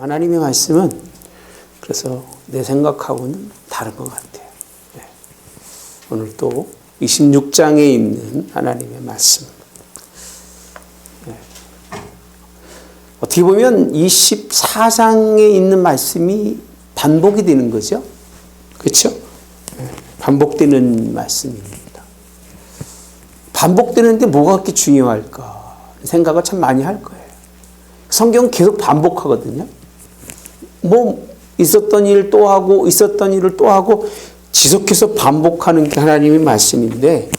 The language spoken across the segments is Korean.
하나님의 말씀은 그래서 내 생각하고는 다른 것 같아요. 네. 오늘 또 26장에 있는 하나님의 말씀. 네. 어떻게 보면 24장에 있는 말씀이 반복이 되는 거죠. 그렇죠? 네. 반복되는 말씀입니다. 반복되는데 뭐가 그렇게 중요할까 생각을 참 많이 할 거예요. 성경은 계속 반복하거든요. 뭐 있었던 일 또 하고 있었던 일을 또 하고 지속해서 반복하는 게 하나님의 말씀인데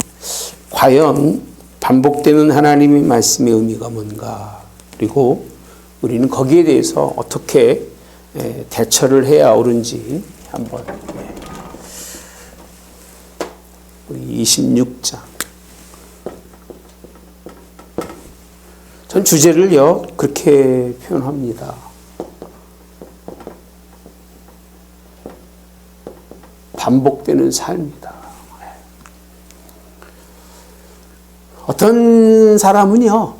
과연 반복되는 하나님의 말씀의 의미가 뭔가, 그리고 우리는 거기에 대해서 어떻게 대처를 해야 옳은지 한번 우리 26장 전 주제를요 그렇게 표현합니다. 반복되는 삶이다. 어떤 사람은요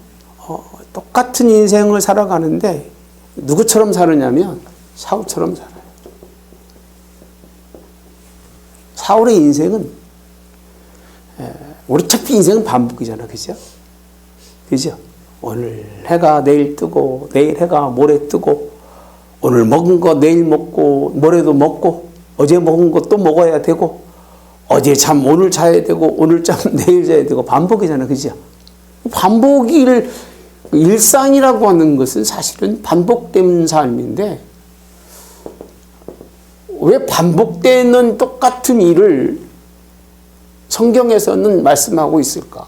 똑같은 인생을 살아가는데 누구처럼 사느냐면 사울처럼 살아요. 사울의 인생은 우리 어차피 인생은 반복이잖아, 그죠? 그죠? 오늘 해가 내일 뜨고 내일 해가 모레 뜨고 오늘 먹은 거 내일 먹고 모레도 먹고 어제 먹은 거 또 먹어야 되고 어제 잠 오늘 자야 되고 오늘 잠 내일 자야 되고 반복이잖아, 그죠? 반복일 일상이라고 하는 것은 사실은 반복된 삶인데 왜 반복되는 똑같은 일을 성경에서는 말씀하고 있을까?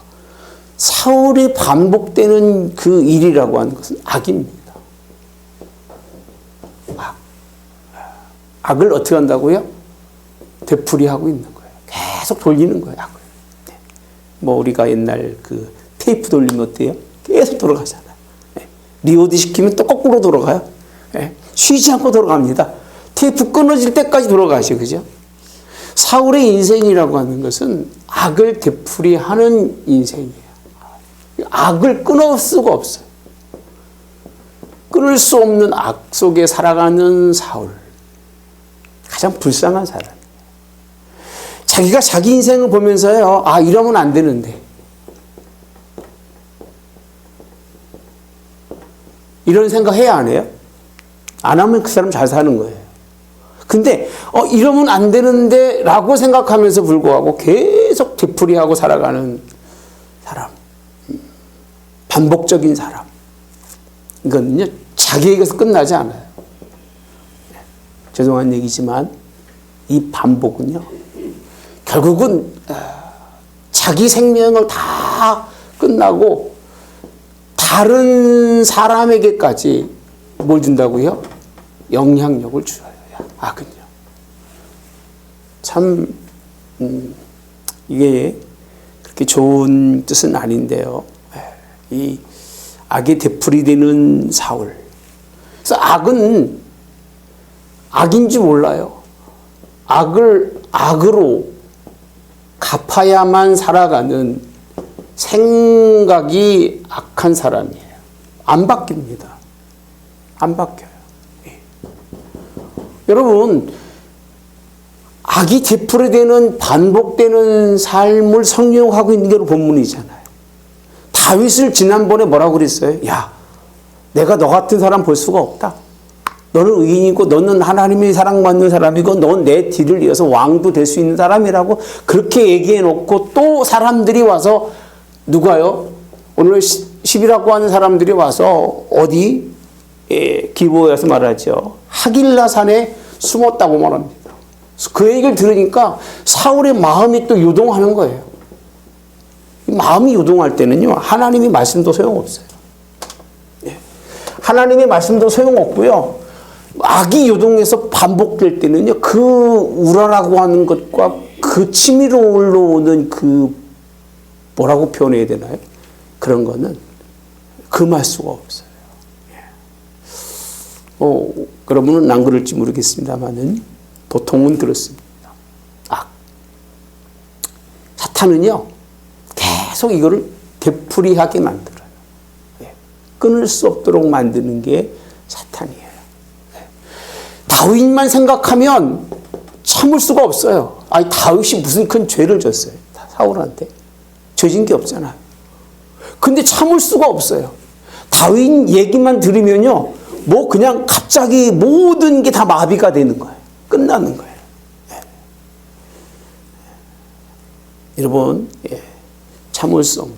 사울이 반복되는 그 일이라고 하는 것은 악입니다. 악을 어떻게 한다고요? 되풀이하고 있는 거예요. 계속 돌리는 거예요, 악을. 네. 뭐 우리가 옛날 그 테이프 돌리면 어때요? 계속 돌아가잖아요. 네. 리오드 시키면 또 거꾸로 돌아가요. 네. 쉬지 않고 돌아갑니다. 테이프 끊어질 때까지 돌아가죠, 그죠? 사울의 인생이라고 하는 것은 악을 되풀이하는 인생이에요. 악을 끊을 수가 없어요. 끊을 수 없는 악 속에 살아가는 사울. 가장 불쌍한 사람. 자기가 자기 인생을 보면서요, 아, 이러면 안 되는데. 이런 생각 해야 안 해요? 안 하면 그 사람 잘 사는 거예요. 근데, 이러면 안 되는데, 라고 생각하면서 불구하고 계속 되풀이하고 살아가는 사람. 반복적인 사람. 이거는요, 자기에게서 끝나지 않아요. 죄송한 얘기지만, 이 반복은요, 결국은, 자기 생명을 다 끝나고, 다른 사람에게까지 뭘 준다고요? 영향력을 줘요. 악은요. 참, 이게 그렇게 좋은 뜻은 아닌데요. 이 악이 되풀이되는 사울. 그래서 악은 악인지 몰라요. 악을 악으로 갚아야만 살아가는 생각이 악한 사람이에요. 안 바뀝니다. 안 바뀌어요. 여러분, 악이 되풀이되는 반복되는 삶을 성령하고 있는 게 본문이잖아요. 다윗을 지난번에 뭐라고 그랬어요? 야, 내가 너 같은 사람 볼 수가 없다. 너는 의인이고 너는 하나님의 사랑받는 사람이고 넌 내 뒤를 이어서 왕도 될 수 있는 사람이라고 그렇게 얘기해 놓고 또 사람들이 와서 누가요? 오늘 10이라고 하는 사람들이 와서 어디? 기브야에서 말하죠. 하길라산에 숨었다고 말합니다. 그 얘기를 들으니까 사울의 마음이 또 요동하는 거예요. 마음이 요동할 때는요, 하나님의 말씀도 소용없어요. 하나님의 말씀도 소용없고요, 악이 요동해서 반복될 때는요, 그 우라라고 하는 것과 그 치밀어 올라오는 그 뭐라고 표현해야 되나요? 그런 거는 금할 수가 없어요. 그러면은 안 그럴지 모르겠습니다만은 보통은 그렇습니다. 사탄은요, 계속 이거를 되풀이하게 만들어요. 끊을 수 없도록 만드는 게 사탄이에요. 다윗만 생각하면 참을 수가 없어요. 아니, 다윗이 무슨 큰 죄를 졌어요. 사울한테. 죄진 게 없잖아요. 근데 참을 수가 없어요. 다윗 얘기만 들으면요, 뭐 그냥 갑자기 모든 게 다 마비가 되는 거예요. 끝나는 거예요. 여러분, 참을 수 없는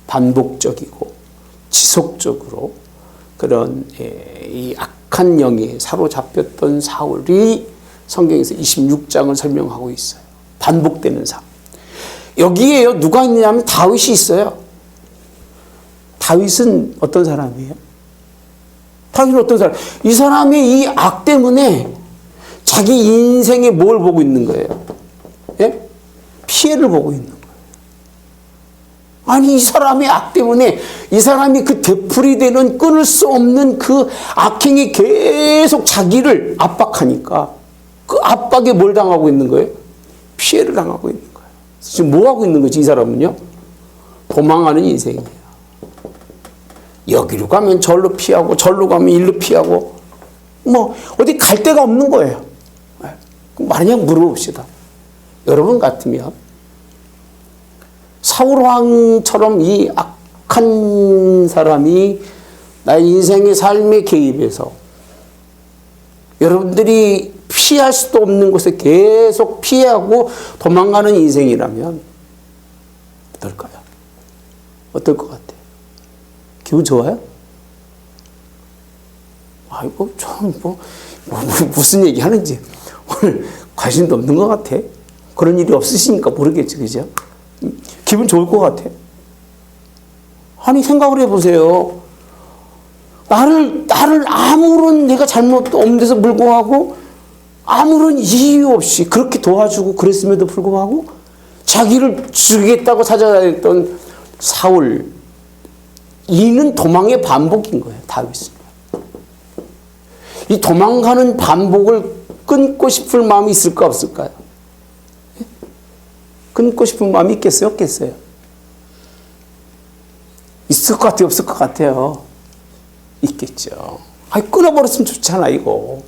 반복적이고 지속적으로 그런 이 악한 영에 사로잡혔던 사울이 성경에서 26장을 설명하고 있어요. 반복되는 삶. 여기에요, 누가 있느냐면 다윗이 있어요. 다윗은 어떤 사람이에요? 다윗은 어떤 사람? 이 사람의 이 악 때문에 자기 인생에 뭘 보고 있는 거예요? 예? 피해를 보고 있는 거예요. 아니, 이 사람의 악 때문에 이 사람이 그 되풀이되는 끊을 수 없는 그 악행이 계속 자기를 압박하니까 그 압박에 뭘 당하고 있는 거예요? 피해를 당하고 있는 거예요. 지금 뭐 하고 있는 거지, 이 사람은요? 도망하는 인생이에요. 여기로 가면 절로 피하고 절로 가면 일로 피하고 뭐 어디 갈 데가 없는 거예요. 만약 물어봅시다. 여러분 같으면 사울왕처럼 이 악한 사람이 나의 인생의 삶에 개입해서 여러분들이 피할 수도 없는 곳에 계속 피하고 도망가는 인생이라면 어떨까요? 어떨 것 같아요? 기분 좋아요? 아이고, 무슨 얘기 하는지 오늘 관심도 없는 것 같아. 그런 일이 없으시니까 모르겠지, 그죠? 기분 좋을 것 같아. 아니, 생각을 해보세요. 나를 아무런 내가 잘못도 없는 데서 불구하고 아무런 이유 없이 그렇게 도와주고 그랬음에도 불구하고 자기를 죽이겠다고 찾아다녔던 사울, 이는 도망의 반복인 거예요, 다윗은. 이 도망가는 반복을 끊고 싶을 마음이 있을까 없을까요? 끊고 싶은 마음이 있겠어요, 없겠어요? 있을 것 같아요, 없을 것 같아요? 있겠죠. 아니, 끊어버렸으면 좋잖아, 이거.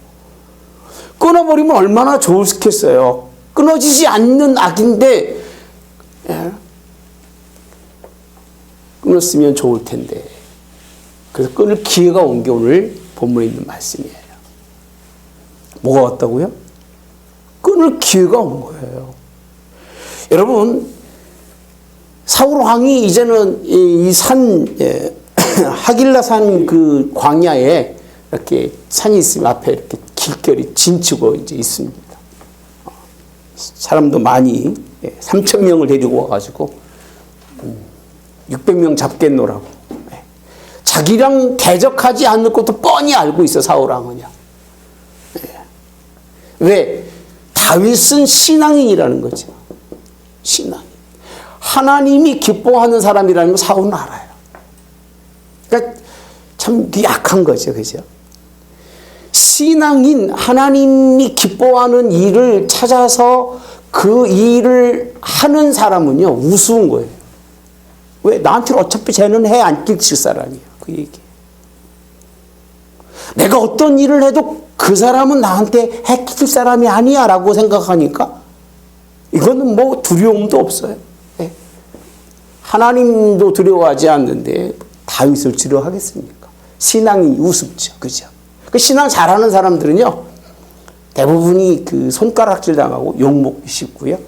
끊어버리면 얼마나 좋겠어요. 끊어지지 않는 악인데, 끊었으면 좋을 텐데. 그래서 끊을 기회가 온 게 오늘 본문에 있는 말씀이에요. 뭐가 왔다고요? 끊을 기회가 온 거예요. 여러분, 사울 왕이 이제는 이 산, 하길라산 그 광야에 이렇게 산이 있으면 앞에 이렇게 길거리 진치고 이제 있습니다. 사람도 많이 3,000명을 데리고 와가지고 600명 잡겠노라고. 자기랑 대적하지 않을 것도 뻔히 알고 있어, 사울 왕은요. 왜? 다윗은 신앙인이라는 거죠. 신앙인. 하나님이 기뻐하는 사람이라는 걸 사울은 알아요. 그러니까 참 약한 거죠, 그죠? 신앙인, 하나님이 기뻐하는 일을 찾아서 그 일을 하는 사람은요, 우스운 거예요. 왜? 나한테는 어차피 쟤는 해 안 끼칠 사람이에요. 그 얘기. 내가 어떤 일을 해도 그 사람은 나한테 해 끼칠 사람이 아니야 라고 생각하니까 이거는 뭐 두려움도 없어요. 네. 하나님도 두려워하지 않는데 다윗을 두려워하겠습니까? 신앙이 우습죠. 그죠? 그 신앙 잘하는 사람들은요, 대부분이 그 손가락질 당하고 욕먹기 쉽고요.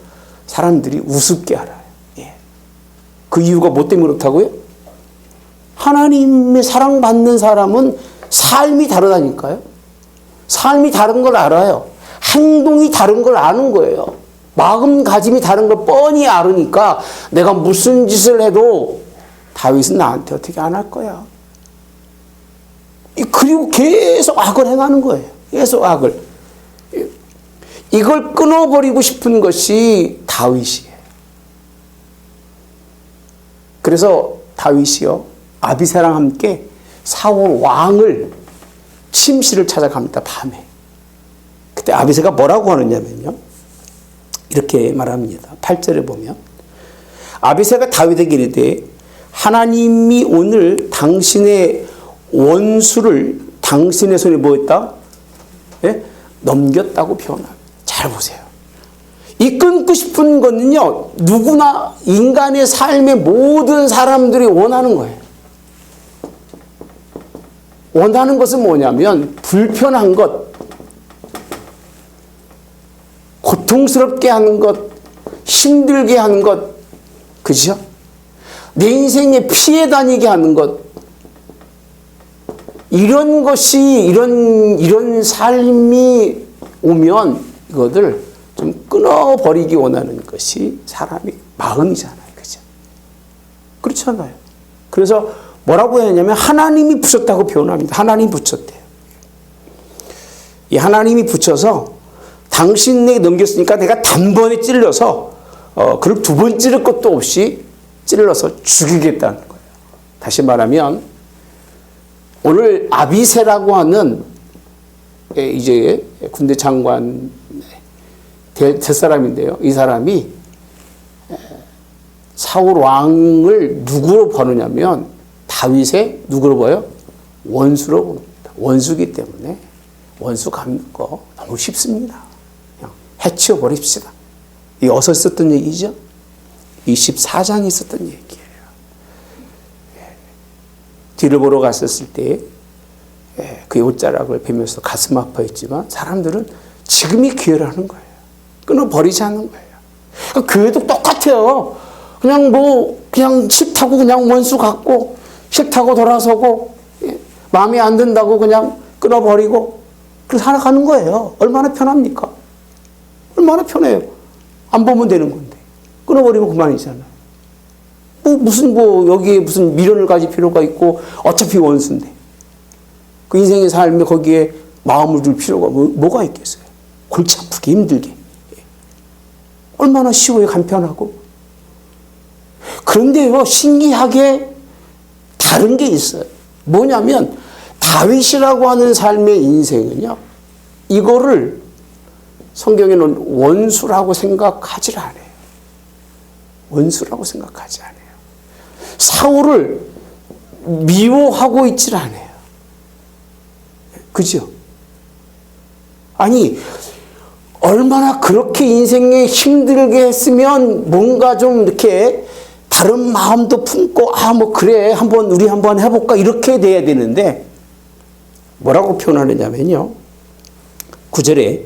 사람들이 우습게 알아요. 예. 그 이유가 뭐 때문에 그렇다고요? 하나님의 사랑받는 사람은 삶이 다르다니까요. 삶이 다른 걸 알아요. 행동이 다른 걸 아는 거예요. 마음가짐이 다른 걸 뻔히 알으니까 내가 무슨 짓을 해도 다윗은 나한테 어떻게 안 할 거야. 그리고 계속 악을 행하는 거예요. 계속 악을. 이걸 끊어버리고 싶은 것이 다윗이에요. 그래서 다윗이요, 아비새랑 함께 사울 왕을 침실을 찾아갑니다, 밤에. 그때 아비새가 뭐라고 하느냐면요, 이렇게 말합니다. 8절에 보면 아비새가 다윗에게 이르되 하나님이 오늘 당신의 원수를 당신의 손에 뭐 했다? 예? 넘겼다고 표현합니다. 잘 보세요. 이 끊고 싶은 거는요, 누구나 인간의 삶의 모든 사람들이 원하는 거예요. 원하는 것은 뭐냐면 불편한 것, 고통스럽게 하는 것, 힘들게 하는 것, 그죠? 내 인생에 피해 다니게 하는 것, 이런 것이, 이런 삶이 오면 이것을 좀 끊어버리기 원하는 것이 사람의 마음이잖아요. 그죠? 그렇잖아요. 그래서 뭐라고 했냐면 하나님이 붙였다고 표현합니다. 하나님이 붙였대요. 이 하나님이 붙여서 당신에게 넘겼으니까 내가 단번에 찔러서 그걸 두 번 찌를 것도 없이 찔러서 죽이겠다는 거예요. 다시 말하면 오늘 아비새라고 하는 이제 군대 장관 될 사람인데요. 이 사람이 사울 왕을 누구로 보느냐면 다윗의 누구로 보여요? 원수로 봅니다. 원수기 때문에 원수 갚는 거 너무 쉽습니다. 그냥 해치워 버립시다. 이 어디서 있었던 얘기죠? 24장에 있었던 얘기예요. 뒤를 보러 갔었을 때 그의 옷자락을 베면서 가슴 아파했지만 사람들은 지금이 기회라는 거예요. 끊어버리지 않는 거예요. 교회도 똑같아요. 그냥 싫다고 그냥 원수 갖고 싫다고 돌아서고 마음에 안 든다고 그냥 끊어버리고 그렇게 살아가는 거예요. 얼마나 편합니까? 얼마나 편해요. 안 보면 되는 건데 끊어버리면 그만이잖아요. 여기에 무슨 미련을 가질 필요가 있고 어차피 원수인데 그 인생의 삶에 거기에 마음을 둘 필요가 뭐가 있겠어요? 골치 아프게 힘들게 얼마나 쉬워요. 간편하고. 그런데요, 신기하게 다른 게 있어요. 뭐냐면 다윗이라고 하는 삶의 인생은요, 이거를 성경에는 원수라고 생각하지 않아요. 원수라고 생각하지 않아요. 사울을 미워하고 있질 않아요. 그죠? 아니, 얼마나 그렇게 인생에 힘들게 했으면 뭔가 좀 이렇게 다른 마음도 품고, 그래. 우리 한번 해볼까? 이렇게 돼야 되는데, 뭐라고 표현하느냐면요. 9절에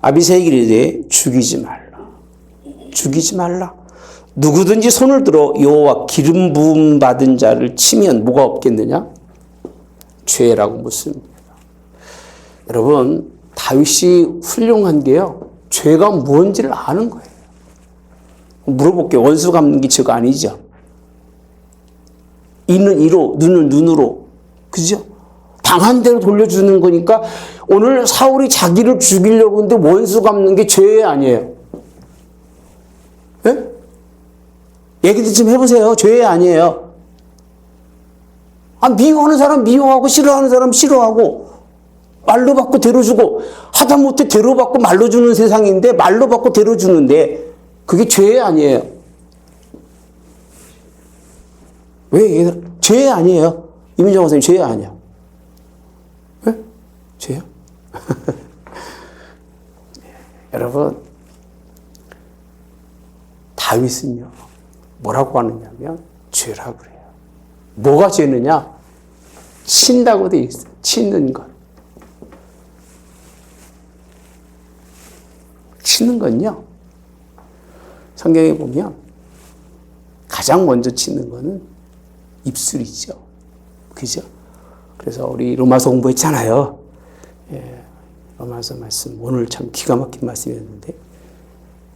아비새에게 이르되 죽이지 말라. 죽이지 말라. 누구든지 손을 들어 여호와 기름 부음 받은 자를 치면 뭐가 없겠느냐? 죄라고 묻습니다. 여러분, 다윗이 훌륭한 게요, 죄가 뭔지를 아는 거예요. 물어볼게요. 원수 갚는 게 죄가 아니죠. 이는 이로, 눈은 눈으로. 그죠? 당한 대로 돌려주는 거니까 오늘 사울이 자기를 죽이려고 하는데 원수 갚는 게 죄 아니에요. 예? 얘기도 좀 해보세요. 죄 아니에요. 미워하는 사람 미워하고 싫어하는 사람 싫어하고 말로 받고 대로주고 하다못해 대로받고 말로 주는 세상인데 말로 받고 대로주는데 그게 죄 아니에요. 왜? 죄 아니에요. 이민정 선생님 죄 아니야. 왜? 죄요? 여러분, 다윗은요, 뭐라고 하느냐면 죄라고 그래요. 뭐가 죄느냐? 친다고 돼 있어요. 치는 것. 치는 건요, 성경에 보면 가장 먼저 치는 거는 입술이죠. 그죠? 그래서 우리 로마서 공부했잖아요. 로마서 말씀, 오늘 참 기가 막힌 말씀이었는데,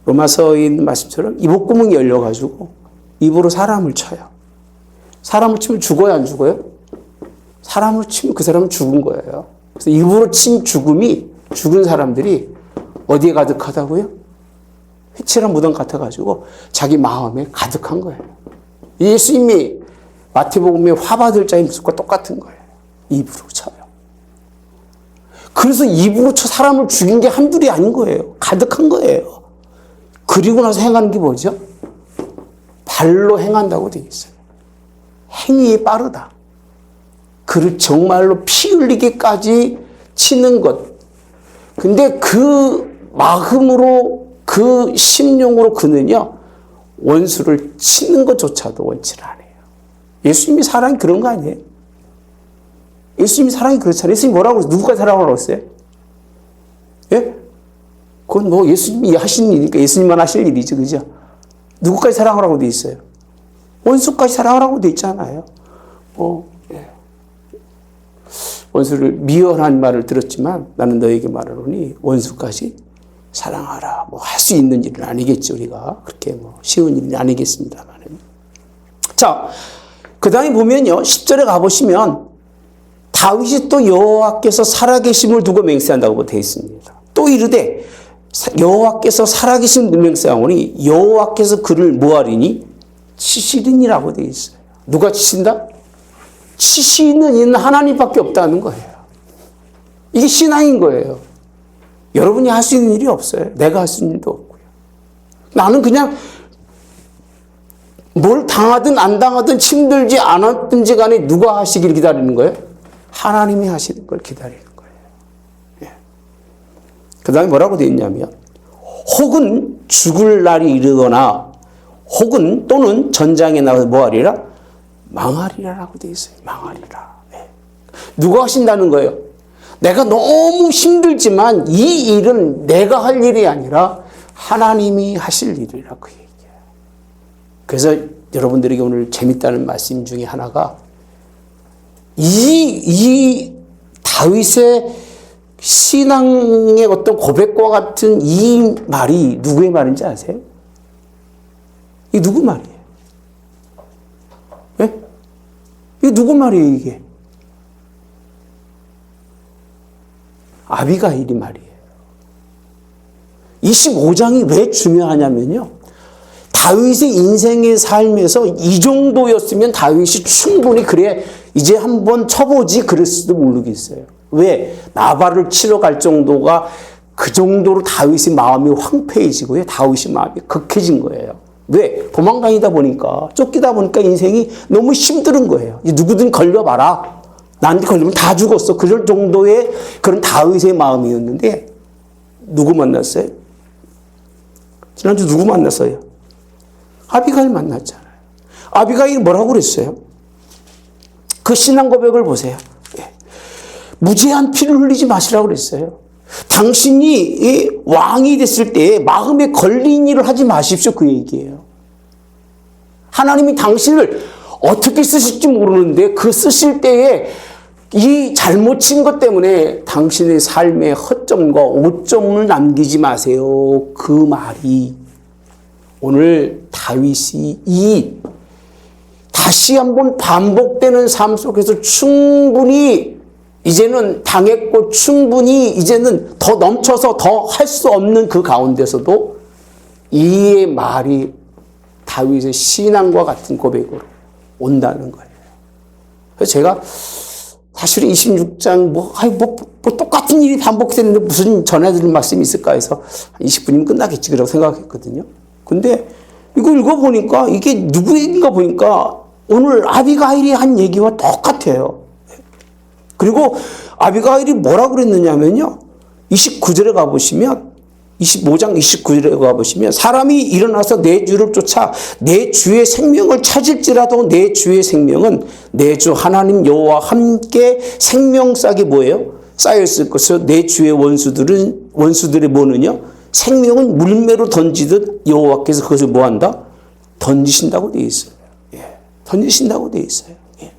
로마서에 있는 말씀처럼 이목구멍이 열려가지고 입으로 사람을 쳐요. 사람을 치면 죽어요, 안 죽어요? 사람을 치면 그 사람은 죽은 거예요. 그래서 입으로 친 죽음이, 죽은 사람들이 어디에 가득하다고요? 회칠한 무덤 같아가지고 자기 마음에 가득한 거예요. 예수님이 마태복음에 화 받을 자의 모습과 똑같은 거예요. 입으로 쳐요. 그래서 입으로 쳐 사람을 죽인 게 한둘이 아닌 거예요. 가득한 거예요. 그리고 나서 행하는 게 뭐죠? 발로 행한다고 되어 있어요. 행위에 빠르다. 그를 정말로 피 흘리기까지 치는 것. 근데 그 마음으로 그 심령으로 그는요 원수를 치는 것조차도 원치를 안 해요. 예수님이 사랑이 그런 거 아니에요? 예수님이 사랑이 그렇잖아요. 예수님이 뭐라고 했어요? 누구까지 사랑하라고 했어요? 예? 그건 뭐 예수님이 하신 일이니까 예수님만 하실 일이죠. 그죠? 누구까지 사랑하라고 돼 있어요? 원수까지 사랑하라고 돼 있잖아요. 예. 원수를 미워하는 말을 들었지만 나는 너에게 말하노니 원수까지 사랑하라. 뭐 할 수 있는 일은 아니겠죠. 우리가 그렇게 뭐 쉬운 일은 아니겠습니다만. 자, 그 다음에 보면요 10절에 가보시면 다윗이 또 여호와께서 살아계심을 두고 맹세한다고 되어 있습니다. 또 이르되 여호와께서 살아계신 맹세하오니 여호와께서 그를 뭐하리니 치시리니라고 되어 있어요. 누가 치신다? 치시는 이는 하나님밖에 없다는 거예요. 이게 신앙인 거예요. 여러분이 할 수 있는 일이 없어요. 내가 할 수 있는 일도 없고요. 나는 그냥 뭘 당하든 안 당하든 힘들지 않았든지 간에 누가 하시길 기다리는 거예요? 하나님이 하시는 걸 기다리는 거예요. 예. 그 다음에 뭐라고 되어 있냐면 혹은 죽을 날이 이르거나 혹은 또는 전장에 나가서 뭐하리라? 망하리라라고 되어 있어요. 망하리라. 예. 누가 하신다는 거예요? 내가 너무 힘들지만 이 일은 내가 할 일이 아니라 하나님이 하실 일이라 그 얘기예요. 그래서 여러분들에게 오늘 재밌다는 말씀 중에 하나가 이 다윗의 신앙의 어떤 고백과 같은 이 말이 누구의 말인지 아세요? 이게 누구 말이에요? 예? 이게 누구 말이에요, 이게? 아비가일이 말이에요. 25장이 왜 중요하냐면요. 다윗의 인생의 삶에서 이 정도였으면 다윗이 충분히 그래 이제 한번 쳐보지 그랬을지도 모르겠어요. 왜? 나발을 치러 갈 정도가 그 정도로 다윗의 마음이 황폐해지고요. 다윗의 마음이 극해진 거예요. 왜? 도망다니다 보니까 쫓기다 보니까 인생이 너무 힘든 거예요. 누구든 걸려봐라. 나한테 걸리면 다 죽었어. 그럴 정도의 그런 다윗의 마음이었는데 누구 만났어요? 지난주 누구 만났어요? 아비가일 만났잖아요. 아비가일이 뭐라고 그랬어요? 그 신앙 고백을 보세요. 예. 무죄한 피를 흘리지 마시라고 그랬어요. 당신이 왕이 됐을 때 마음에 걸린 일을 하지 마십시오. 그 얘기예요. 하나님이 당신을 어떻게 쓰실지 모르는데 그 쓰실 때에 이 잘못 친 것 때문에 당신의 삶에 허점과 오점을 남기지 마세요. 그 말이 오늘 다윗이 이 다시 한번 반복되는 삶 속에서 충분히 이제는 당했고 충분히 이제는 더 넘쳐서 더 할 수 없는 그 가운데서도 이 말이 다윗의 신앙과 같은 고백으로 온다는 거예요. 그래서 제가 사실 26장 뭐 똑같은 일이 반복되는데 무슨 전해드릴 말씀이 있을까 해서 20분이면 끝나겠지 그라고 생각했거든요. 근데 이거 읽어보니까 이게 누구 얘기인가 보니까 오늘 아비가일이 한 얘기와 똑같아요. 그리고 아비가일이 뭐라고 그랬느냐면요. 29절에 가보시면 25장 29절에 가보시면 사람이 일어나서 내 주를 쫓아 내 주의 생명을 찾을지라도 내 주의 생명은 내 주 하나님 여호와 함께 생명싹이 뭐예요? 쌓여있을 것이요 내 주의 원수들이 뭐느냐? 생명은 물매로 던지듯 여호와께서 그것을 뭐한다? 던지신다고 되어 있어요. 예. 던지신다고 되어 있어요. 예.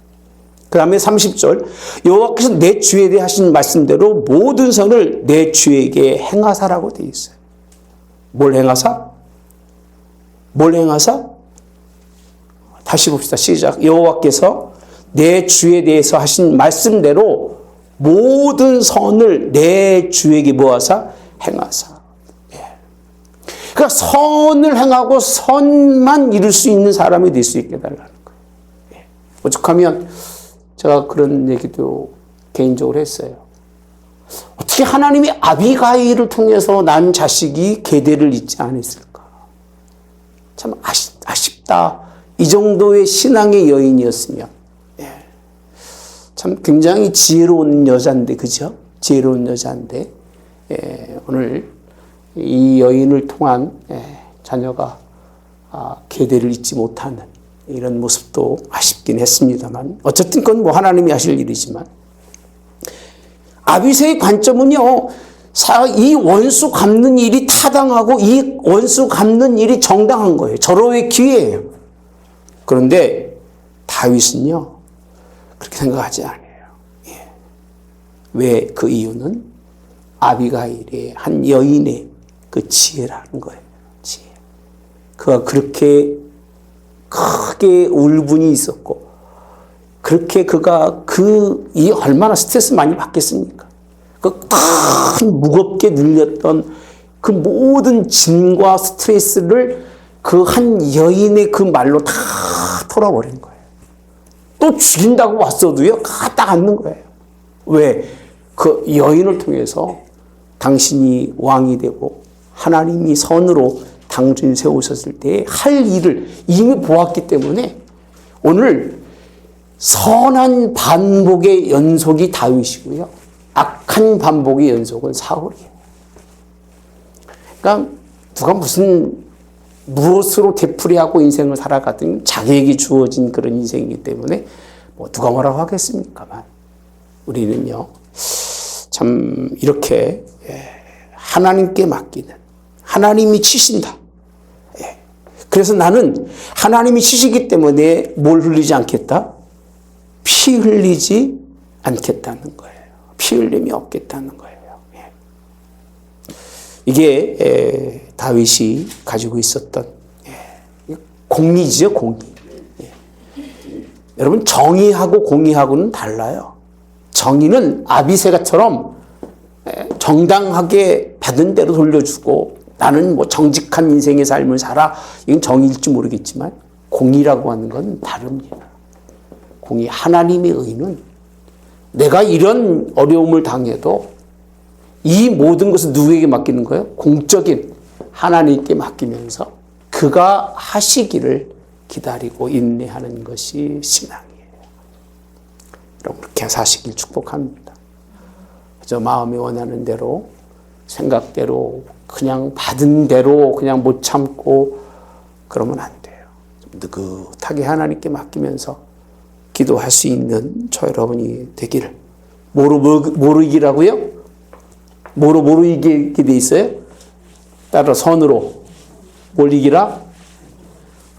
그 다음에 30절 여호와께서 내 주에 대해 하신 말씀대로 모든 선을 내 주에게 행하사라고 되어 있어요. 뭘 행하사? 뭘 행하사? 다시 봅시다. 시작. 여호와께서 내 주에 대해서 하신 말씀대로 모든 선을 내 주에게 뭐하사? 행하사. 예. 그러니까 선을 행하고 선만 이룰 수 있는 사람이 될 수 있게 해달라는 거예요. 예. 오죽하면 제가 그런 얘기도 개인적으로 했어요. 어떻게 하나님이 아비가일을 통해서 난 자식이 계대를 잇지 않았을까? 참 아쉽다. 이 정도의 신앙의 여인이었으면. 예. 참 굉장히 지혜로운 여자인데, 그죠? 지혜로운 여자인데, 오늘 이 여인을 통한 자녀가 계대를 잇지 못하는 이런 모습도 아쉽긴 했습니다만, 어쨌든 그건 뭐 하나님이 하실 일이지만, 아비새의 관점은요, 이 원수 갚는 일이 타당하고 이 원수 갚는 일이 정당한 거예요. 절호의 기회예요. 그런데 다윗은요, 그렇게 생각하지 않아요. 왜? 그 이유는 아비가일의 한 여인의 그 지혜라는 거예요. 지혜. 그가 그렇게 크게 울분이 있었고, 그렇게 그가 이 얼마나 스트레스 많이 받겠습니까? 그 큰 무겁게 눌렸던 그 모든 짐과 스트레스를 그 한 여인의 그 말로 다 털어버린 거예요. 또 죽인다고 왔어도요, 딱 앉는 거예요. 왜? 그 여인을 통해서 당신이 왕이 되고 하나님이 선으로 당신을 세우셨을 때 할 일을 이미 보았기 때문에 오늘 선한 반복의 연속이 다윗이고요, 악한 반복의 연속은 사울이에요. 그러니까 누가 무엇으로 되풀이하고 인생을 살아가든 자기에게 주어진 그런 인생이기 때문에 뭐 누가 뭐라고 하겠습니까만, 우리는요 참 이렇게 하나님께 맡기는, 하나님이 치신다. 그래서 나는 하나님이 치시기 때문에 뭘 흘리지 않겠다? 피 흘리지 않겠다는 거예요. 피 흘림이 없겠다는 거예요. 이게 다윗이 가지고 있었던 공의죠, 공의. 여러분, 정의하고 공의하고는 달라요. 정의는 아비새가처럼 정당하게 받은 대로 돌려주고 나는 뭐 정직한 인생의 삶을 살아, 이건 정의일지 모르겠지만, 공의라고 하는 건 다릅니다. 공의, 하나님의 의는 내가 이런 어려움을 당해도 이 모든 것을 누구에게 맡기는 거예요? 공적인 하나님께 맡기면서 그가 하시기를 기다리고 인내하는 것이 신앙이에요. 여러분, 그렇게 사시길 축복합니다. 저 마음이 원하는 대로, 생각대로, 그냥 받은 대로 그냥 못 참고 그러면 안 돼요. 좀 느긋하게 하나님께 맡기면서 기도할 수 있는 저 여러분이 되기를. 뭐로 이기라고요? 뭐로 이기게 돼 있어요? 따라 선으로. 뭘 이기라?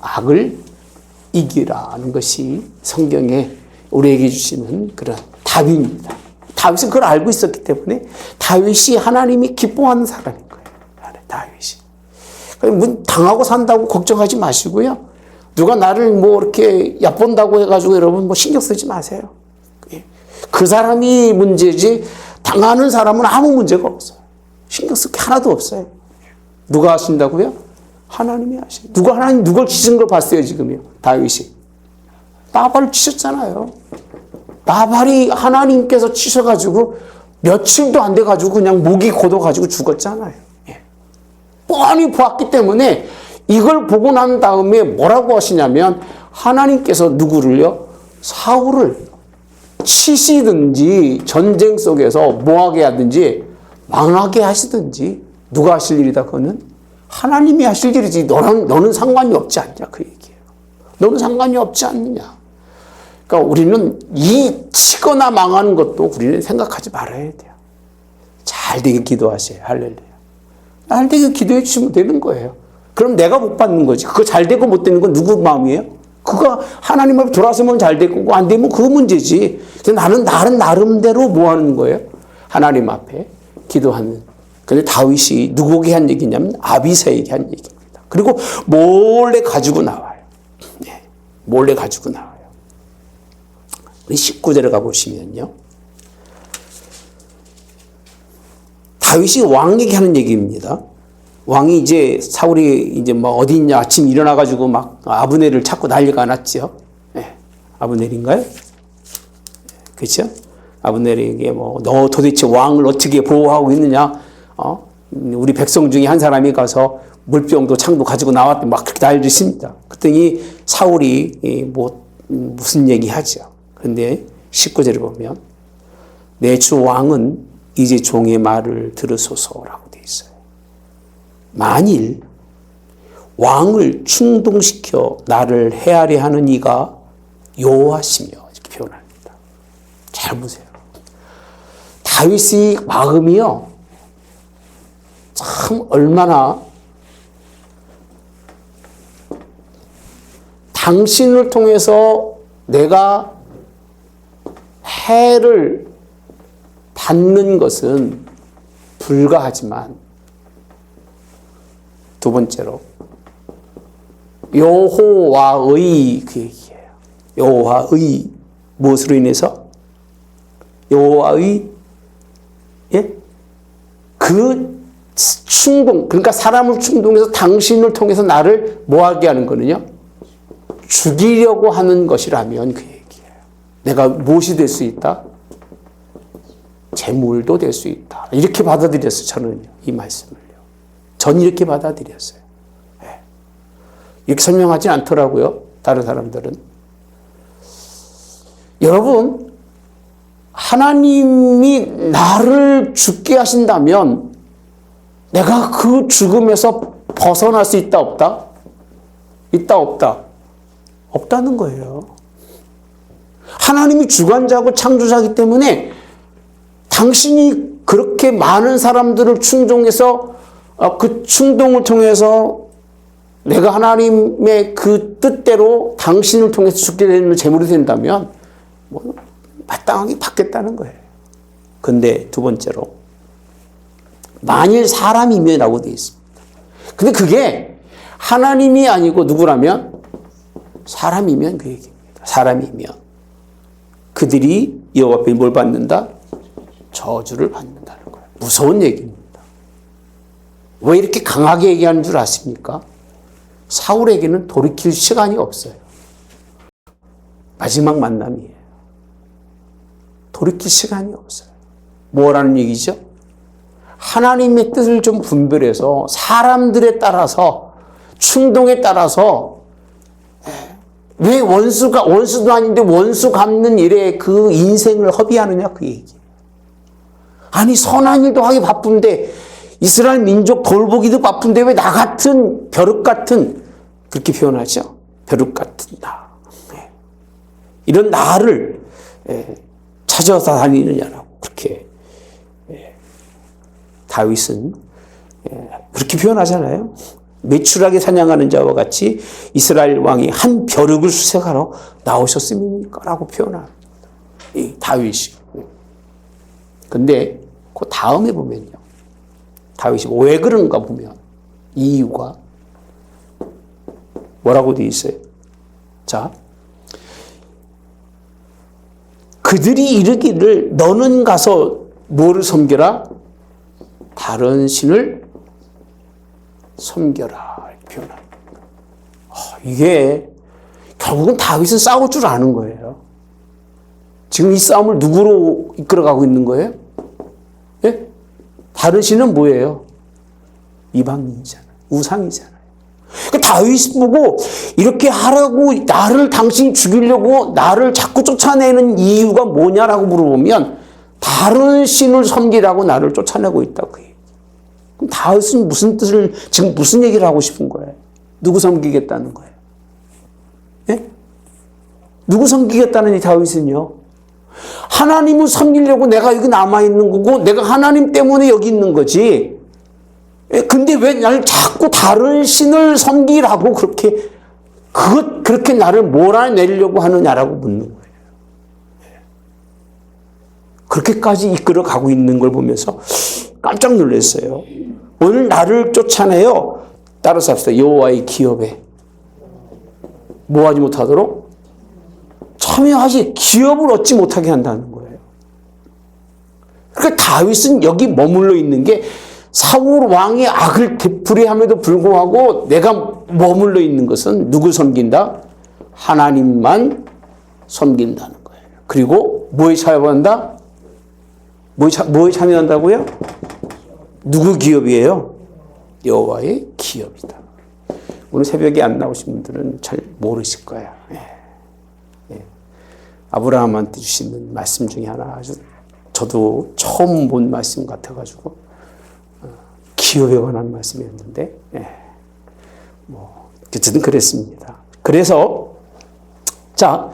악을 이기라는 것이 성경에 우리에게 주시는 그런 답입니다. 다윗은 그걸 알고 있었기 때문에 다윗이 하나님이 기뻐하는 사람인 거예요. 다윗이. 당하고 산다고 걱정하지 마시고요. 누가 나를 뭐 이렇게 얕본다고 해가지고 여러분 뭐 신경 쓰지 마세요. 그 사람이 문제지 당하는 사람은 아무 문제가 없어요. 신경 쓸 게 하나도 없어요. 누가 하신다고요? 하나님이 하시고. 누굴 치신 걸 봤어요, 지금요? 다윗이. 나발을 치셨잖아요. 나발이 하나님께서 치셔가지고 며칠도 안 돼가지고 그냥 목이 곧어가지고 죽었잖아요. 뻔히 보았기 때문에 이걸 보고 난 다음에 뭐라고 하시냐면, 하나님께서 누구를요? 사울을 치시든지 전쟁 속에서 뭐하게 하든지 망하게 하시든지 누가 하실 일이다. 그거는 하나님이 하실 일이지 너는 상관이 없지 않냐, 그 얘기예요. 너는 상관이 없지 않느냐. 그러니까 우리는 이 치거나 망하는 것도 우리는 생각하지 말아야 돼요. 잘 되게 기도하세요. 할렐루야. 잘 되게 기도해 주시면 되는 거예요. 그럼 내가 못 받는 거지. 그거 잘 되고 못 되는 건 누구 마음이에요? 그거 하나님 앞에 돌아서면 잘 되고 안 되면 그 문제지. 나는 나름대로 뭐 하는 거예요? 하나님 앞에 기도하는. 근데 다윗이 누구에게 한 얘기냐면 아비새에게 한 얘기입니다. 그리고 몰래 가지고 나와요. 네, 몰래 가지고 나와요. 우리 19절에 가보시면요. 다윗이 왕에게 하는 얘기입니다. 왕이 이제 사울이 이제 뭐 어디 있냐 아침 일어나가지고 막 아브넬을 찾고 난리가 났죠. 네, 아브넬인가요? 그렇죠? 아브넬에게 뭐 너 도대체 왕을 어떻게 보호하고 있느냐? 우리 백성 중에 한 사람이 가서 물병도 창도 가지고 나왔대 막 그렇게 난리를 칩니다. 그랬더니 사울이 뭐 무슨 얘기하죠. 그런데 19절에 보면 내 주 왕은 이제 종의 말을 들으소서라고 되어 있어요. 만일 왕을 충동시켜 나를 헤아려 하는 이가 여호와시며, 이렇게 표현합니다. 잘 보세요. 다윗의 마음이요, 참 얼마나 당신을 통해서 내가 해를 받는 것은 불가하지만, 두 번째로 여호와의, 그 얘기예요. 여호와의 무엇으로 인해서? 여호와의 그 충동, 그러니까 사람을 충동해서 당신을 통해서 나를 뭐하게 하는 거는요, 죽이려고 하는 것이라면 그 얘기예요. 내가 무엇이 될 수 있다? 재물도 될 수 있다. 이렇게 받아들였어요. 저는요, 이 말씀을요. 전 이렇게 받아들였어요. 네. 이렇게 설명하지 않더라고요, 다른 사람들은. 여러분, 하나님이 나를 죽게 하신다면 내가 그 죽음에서 벗어날 수 있다, 없다? 있다, 없다? 없다는 거예요. 하나님이 주관자고 창조자이기 때문에 당신이 그렇게 많은 사람들을 충동해서 그 충동을 통해서 내가 하나님의 그 뜻대로 당신을 통해서 죽게 되는 재물이 된다면 뭐 마땅하게 받겠다는 거예요. 근데 두 번째로 만일 사람이면이라고 되어 있습니다. 근데 그게 하나님이 아니고 누구라면? 사람이면 그 얘기입니다. 사람이면 그들이 여호와 앞에 뭘 받는다? 저주를 받는다는 거예요. 무서운 얘기입니다. 왜 이렇게 강하게 얘기하는 줄 아십니까? 사울에게는 돌이킬 시간이 없어요. 마지막 만남이에요. 돌이킬 시간이 없어요. 뭐라는 얘기죠? 하나님의 뜻을 좀 분별해서 사람들에 따라서, 충동에 따라서, 왜 원수도 아닌데 원수 갚는 일에 그 인생을 허비하느냐, 그 얘기예요. 아니, 선한 일도 하기 바쁜데, 이스라엘 민족 돌보기도 바쁜데 왜 나 같은 벼룩 같은, 그렇게 표현하죠? 벼룩 같은 나. 이런 나를 찾아서 다니느냐라고 그렇게 다윗은 그렇게 표현하잖아요. 매출하게 사냥하는 자와 같이 이스라엘 왕이 한 벼룩을 수색하러 나오셨습니까? 라고 표현합니다. 이 다윗이. 근데 그 다음에 보면요, 다윗이 왜 그런가 보면 이유가 뭐라고 되어 있어요? 자, 그들이 이르기를 너는 가서 뭐를 섬겨라? 다른 신을 섬겨라. 표현합니다. 이게 결국은 다윗은 싸울 줄 아는 거예요. 지금 이 싸움을 누구로 이끌어가고 있는 거예요? 예? 다른 신은 뭐예요? 이방인이잖아요. 우상이잖아요. 그러니까 다윗 보고 이렇게 하라고, 나를 당신이 죽이려고 나를 자꾸 쫓아내는 이유가 뭐냐라고 물어보면 다른 신을 섬기라고 나를 쫓아내고 있다, 그 얘기. 그럼 다윗은 무슨 뜻을, 지금 무슨 얘기를 하고 싶은 거예요? 누구 섬기겠다는 거예요? 예? 누구 섬기겠다는 이 다윗은요? 하나님을 섬기려고 내가 여기 남아있는 거고 내가 하나님 때문에 여기 있는 거지. 근데 왜 나를 자꾸 다른 신을 섬기라고 그렇게 나를 몰아내려고 하느냐라고 묻는 거예요. 그렇게까지 이끌어 가고 있는 걸 보면서 깜짝 놀랐어요. 오늘 나를 쫓아내요. 따라서 합시다. 여호와의 기업에 뭐하지 못하도록 참여하지, 기업을 얻지 못하게 한다는 거예요. 그러니까 다윗은 여기 머물러 있는 게 사울 왕의 악을 되풀이함에도 불구하고 내가 머물러 있는 것은 누구 섬긴다? 하나님만 섬긴다는 거예요. 그리고 뭐에 참여한다? 뭐에 참여한다고요? 누구 기업이에요? 여호와의 기업이다. 오늘 새벽에 안 나오신 분들은 잘 모르실 거예요. 아브라함한테 주시는 말씀 중에 하나 아주 저도 처음 본 말씀 같아가지고 기업에 관한 말씀이었는데 어쨌든 그랬습니다. 그래서 자,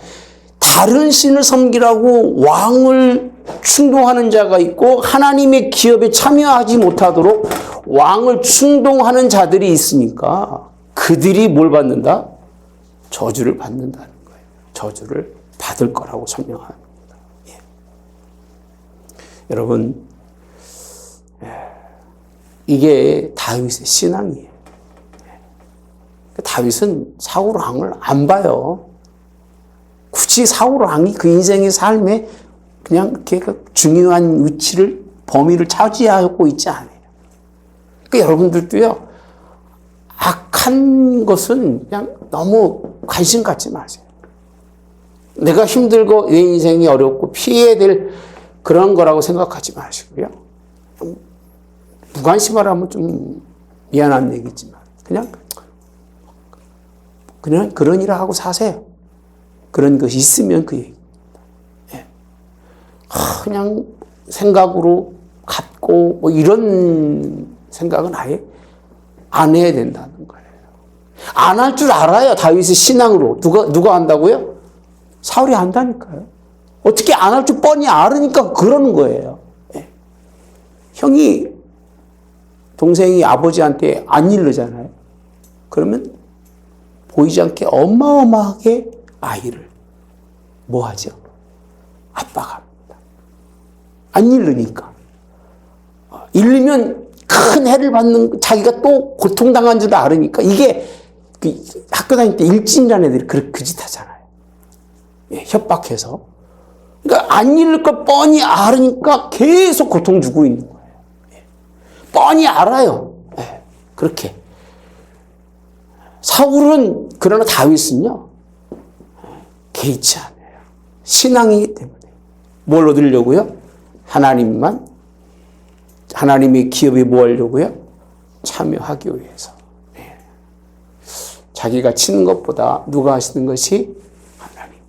다른 신을 섬기라고 왕을 충동하는 자가 있고 하나님의 기업에 참여하지 못하도록 왕을 충동하는 자들이 있으니까 그들이 뭘 받는다? 저주를 받는다는 거예요. 저주를 받을 거라고 설명합니다. 여러분, 이게 다윗의 신앙이에요. 다윗은 사울 왕을 안 봐요. 굳이 사울 왕이 그 인생의 삶에 그냥 이렇게 중요한 위치를, 범위를 차지하고 있지 않아요. 그러니까 여러분들도요, 악한 것은 그냥 너무 관심 갖지 마세요. 내가 힘들고 내 인생이 어렵고 피해야 될 그런 거라고 생각하지 마시고요. 무관심을 하면 좀 미안한 얘기지만 그냥 그런 일을 하고 사세요. 그런 것이 있으면 그 얘기입니다. 그냥 생각으로 갖고 뭐 이런 생각은 아예 안 해야 된다는 거예요. 안 할 줄 알아요. 다윗의 신앙으로. 누가 한다고요? 사울이 한다니까요. 어떻게 안 할 줄 뻔히 알으니까 그러는 거예요. 형이 동생이 아버지한테 안 이르잖아요. 그러면 보이지 않게 어마어마하게 아이를 뭐 하죠? 압박합니다. 안 이르니까. 이르면 큰 해를 받는, 자기가 또 고통당한 줄 알으니까 이게 학교 다닐 때 일진이라는 애들이 그 짓 하잖아요. 협박해서. 그러니까 안 이룰 걸 뻔히 알으니까 계속 고통 주고 있는 거예요. 뻔히 알아요. 그렇게. 사울은, 그러나 다윗은요, 개의치 않아요. 신앙이기 때문에. 뭘 얻으려고요? 하나님의 기업에 뭐 하려고요? 참여하기 위해서. 자기가 치는 것보다 누가 하시는 것이 하나님.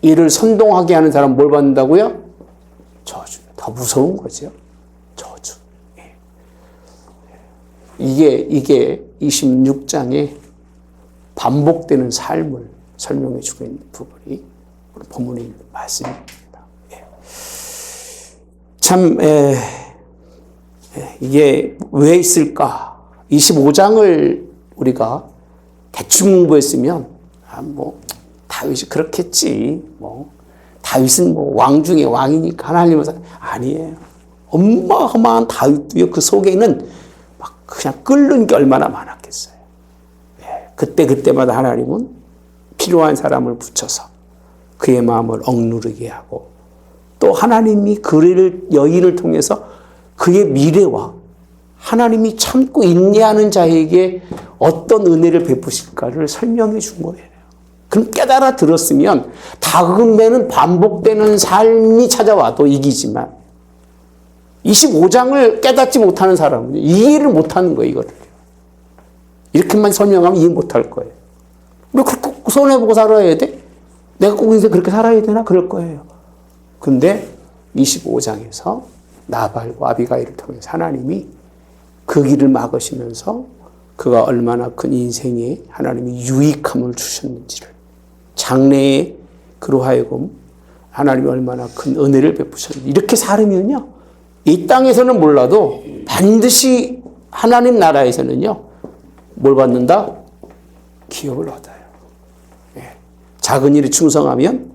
이를 선동하게 하는 사람 뭘 받는다고요? 저주. 더 무서운 거죠. 저주. 이게 26장에 반복되는 삶을 설명해 주고 있는 부분이 오늘 본문에 있는 말씀입니다. 참, 이게 왜 있을까? 25장을 우리가 대충 공부했으면, 다윗이 그렇겠지. 다윗은 왕 중에 왕이니까 하나님은 아니에요. 어마어마한 다윗도요, 그 속에는 막 그냥 끓는 게 얼마나 많았겠어요. 그때마다 하나님은 필요한 사람을 붙여서 그의 마음을 억누르게 하고 또 하나님이 그를 여인을 통해서 그의 미래와 하나님이 참고 인내하는 자에게 어떤 은혜를 베푸실까를 설명해 준 거예요. 그럼 깨달아 들었으면 다음에는 반복되는 삶이 찾아와도 이기지만 25장을 깨닫지 못하는 사람은 이해를 못하는 거예요. 이거를. 이렇게만 설명하면 이해 못할 거예요. 왜 그렇게 손해보고 살아야 돼? 내가 꼭 인생 그렇게 살아야 되나? 그럴 거예요. 근데 25장에서 나발과 아비가일을 통해서 하나님이 그 길을 막으시면서 그가 얼마나 큰 인생에 하나님이 유익함을 주셨는지를, 장래에 그로 하여금 하나님이 얼마나 큰 은혜를 베푸셨는지 이렇게 살으면요, 이 땅에서는 몰라도 반드시 하나님 나라에서는요 뭘 받는다? 기업을 얻어요. 작은 일에 충성하면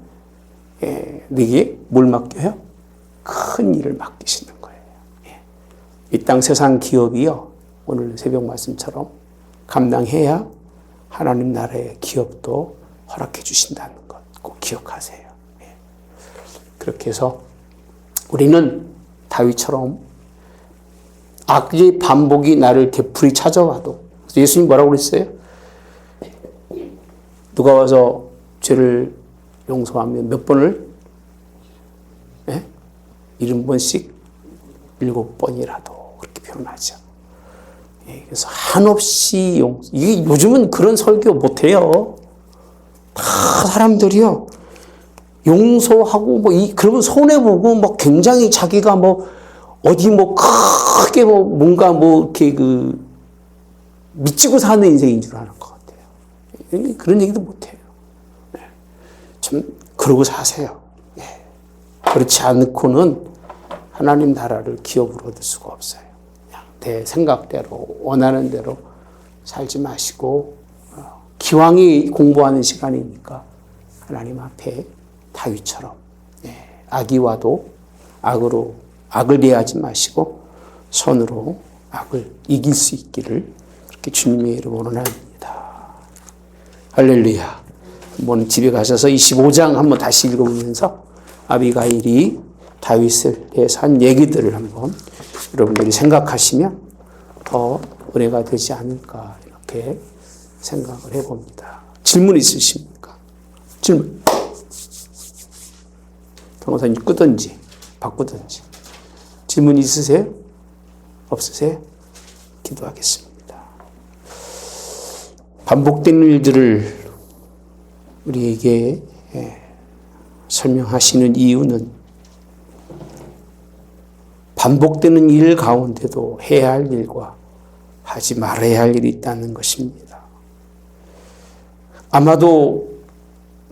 네게 뭘 맡겨요? 큰 일을 맡기시는 거예요. 이 땅 세상 기업이요, 오늘 새벽 말씀처럼 감당해야 하나님 나라의 기업도 허락해 주신다는 것 꼭 기억하세요. 그렇게 해서 우리는 다윗처럼 악의 반복이 나를 되풀이 찾아와도, 예수님 뭐라고 그랬어요? 누가 와서 죄를 용서하면 몇 번을? 70번씩 7번이라도 그렇게 표현하죠. 그래서 한없이 이게 요즘은 그런 설교 못해요. 다 사람들이요, 용서하고 그러면 손해보고 굉장히 자기가 어디 크게 뭔가 이렇게 미치고 사는 인생인 줄 아는 것 같아요. 그런 얘기도 못해요. 좀 그러고 사세요. 그렇지 않고는 하나님 나라를 기업으로 얻을 수가 없어요. 그냥 내 생각대로 원하는 대로 살지 마시고 기왕이 공부하는 시간이니까 하나님 앞에 다윗처럼 악이 와도 악을 대하지 마시고 선으로 악을 이길 수 있기를 그렇게 주님의 이름으로 원합니다. 할렐루야. 한번 집에 가셔서 25장 한번 다시 읽어보면서 아비가일이 다윗을 대해서 한 얘기들을 한번 여러분들이 생각하시면 더 은혜가 되지 않을까 이렇게 생각을 해봅니다. 질문 있으십니까? 질문. 변호사님 끄든지 바꾸든지. 질문 있으세요? 없으세요? 기도하겠습니다. 반복되는 일들을 우리에게 설명하시는 이유는 반복되는 일 가운데도 해야 할 일과 하지 말아야 할 일이 있다는 것입니다. 아마도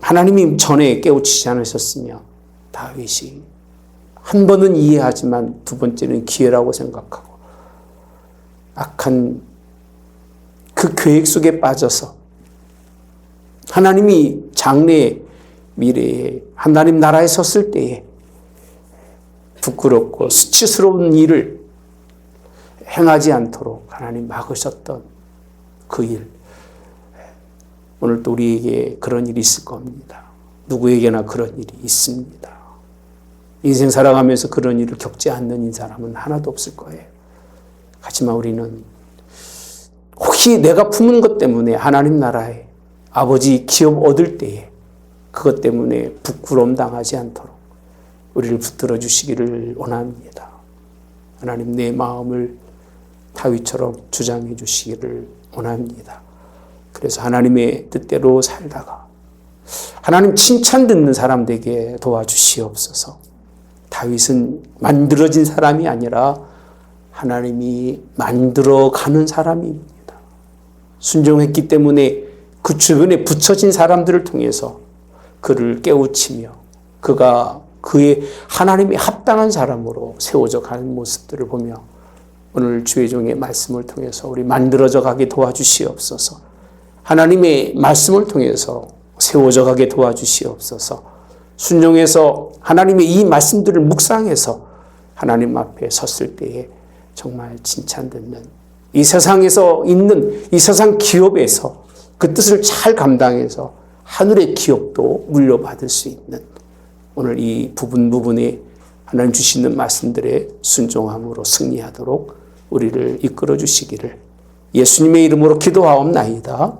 하나님이 전에 깨우치지 않으셨으면 다윗이 한 번은 이해하지만 두 번째는 기회라고 생각하고 악한 그 계획 속에 빠져서 하나님이 장래의 미래에 하나님 나라에 섰을 때에 부끄럽고 수치스러운 일을 행하지 않도록 하나님 막으셨던 그 일. 오늘 또 우리에게 그런 일이 있을 겁니다. 누구에게나 그런 일이 있습니다. 인생 살아가면서 그런 일을 겪지 않는 사람은 하나도 없을 거예요. 하지만 우리는 혹시 내가 품은 것 때문에 하나님 나라에 아버지 기업 얻을 때에 그것 때문에 부끄러움 당하지 않도록 우리를 붙들어 주시기를 원합니다. 하나님 내 마음을 다윗처럼 주장해 주시기를 원합니다. 그래서 하나님의 뜻대로 살다가 하나님 칭찬 듣는 사람 되게 도와주시옵소서. 다윗은 만들어진 사람이 아니라 하나님이 만들어가는 사람입니다. 순종했기 때문에 그 주변에 붙여진 사람들을 통해서 그를 깨우치며 그가 그의 하나님이 합당한 사람으로 세워져 가는 모습들을 보며 오늘 주의 종의 말씀을 통해서 우리 만들어져 가게 도와주시옵소서. 하나님의 말씀을 통해서 세워져 가게 도와주시옵소서. 순종해서 하나님의 이 말씀들을 묵상해서 하나님 앞에 섰을 때에 정말 칭찬 듣는 이 세상에서 있는 이 세상 기업에서 그 뜻을 잘 감당해서 하늘의 기업도 물려받을 수 있는 오늘 이 부분에 하나님 주시는 말씀들의 순종함으로 승리하도록 우리를 이끌어 주시기를 예수님의 이름으로 기도하옵나이다.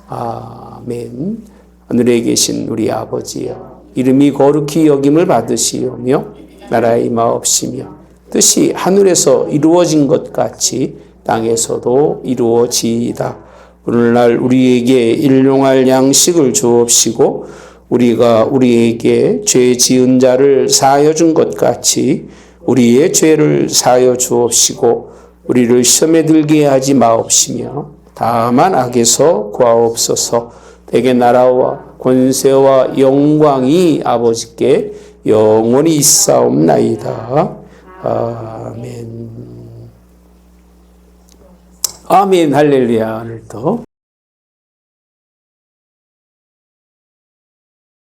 아멘. 하늘에 계신 우리 아버지여, 이름이 거룩히 여김을 받으시오며 나라의 임하옵시며 뜻이 하늘에서 이루어진 것 같이 땅에서도 이루어지이다. 오늘날 우리에게 일용할 양식을 주옵시고 우리가 우리에게 죄 지은 자를 사하여 준 것 같이 우리의 죄를 사하여 주옵시고 우리를 시험에 들게 하지 마옵시며 다만 악에서 구하옵소서. 대개 나라와 권세와 영광이 아버지께 영원히 있사옵나이다. 아멘. 아멘. 할렐루야. 오늘도